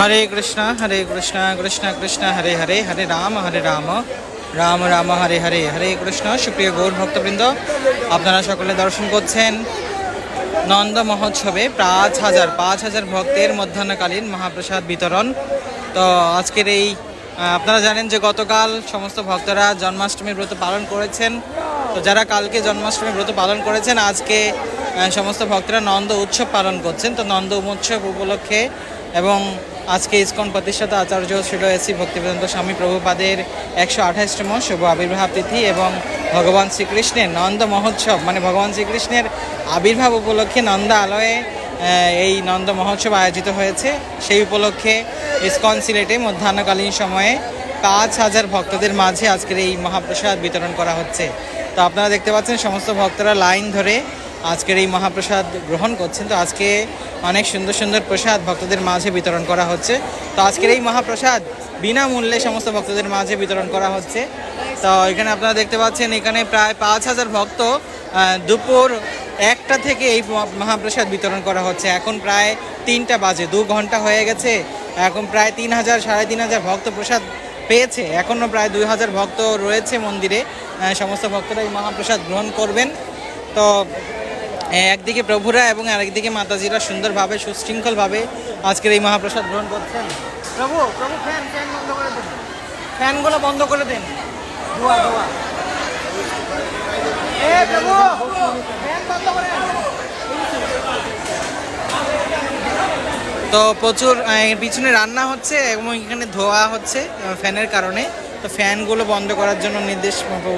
হরে কৃষ্ণ কৃষ্ণ কৃষ্ণ হরে হরে, হরে রাম রাম রাম হরে হরে। হরে কৃষ্ণ। সুপ্রিয় গৌর ভক্তবৃন্দ, আপনারা সকলে দর্শন করছেন নন্দ মহোৎসবে ৫,০০০ ভক্তের মধ্যাহ্নকালীন মহাপ্রসাদ বিতরণ। তো আজকের এই আপনারা জানেন যে গতকাল সমস্ত ভক্তরা জন্মাষ্টমীর ব্রত পালন করেছেন। তো যারা কালকে জন্মাষ্টমীর ব্রত পালন করেছেন, আজকে সমস্ত ভক্তরা নন্দ উৎসব পালন করছেন। তো নন্দ উৎসব উপলক্ষে এবং আজকে ইসকন প্রতিষ্ঠাতা আচার্য শ্রী এসি ভক্তিবেদান্ত স্বামী প্রভুপাদের ১২৮তম শুভ আবির্ভাব তিথি এবং ভগবান শ্রীকৃষ্ণের নন্দ মহোৎসব, মানে ভগবান শ্রীকৃষ্ণের আবির্ভাব উপলক্ষে নন্দালয়ে এই নন্দ মহোৎসব আয়োজিত হয়েছে। সেই উপলক্ষে ইসকন সিলেটে মধ্যাহ্নকালীন সময়ে ৫,০০০ ভক্তদের মাঝে আজকের এই মহাপ্রসাদ বিতরণ করা হচ্ছে। তো আপনারা দেখতে পাচ্ছেন সমস্ত ভক্তরা লাইন ধরে আজকের এই মহাপ্রসাদ গ্রহণ করছেন। তো আজকে অনেক সুন্দর সুন্দর প্রসাদ ভক্তদের মাঝে বিতরণ করা হচ্ছে। তো আজকের এই মহাপ্রসাদ বিনামূল্যে সমস্ত ভক্তদের মাঝে বিতরণ করা হচ্ছে। তো এখানে আপনারা দেখতে পাচ্ছেন এখানে প্রায় ৫,০০০ ভক্ত দুপুর ১টা থেকে এই মহাপ্রসাদ বিতরণ করা হচ্ছে। এখন প্রায় ৩টা বাজে, ২ ঘন্টা হয়ে গেছে। এখন প্রায় ৩,০০০ সাড়ে ৩,০০০ ভক্ত প্রসাদ পেয়েছে। এখনও প্রায় ২,০০০ ভক্ত রয়েছে মন্দিরে। সমস্ত ভক্তরা এই মহাপ্রসাদ গ্রহণ করবেন। তো একদিকে প্রভুরা এবং আরেকদিকে মাতাজিরা সুন্দরভাবে সুশৃঙ্খলভাবে আজকের এই মহাপ্রসাদ গ্রহণ করছেন। প্রভু ফ্যান বন্ধ করে দেন, ফ্যানগুলো বন্ধ করে দেন। তো প্রচুর পিছনে রান্না হচ্ছে এবং এখানে ধোয়া হচ্ছে ফ্যানের কারণে। তো ফ্যানগুলো বন্ধ করার জন্য নির্দেশ প্রভু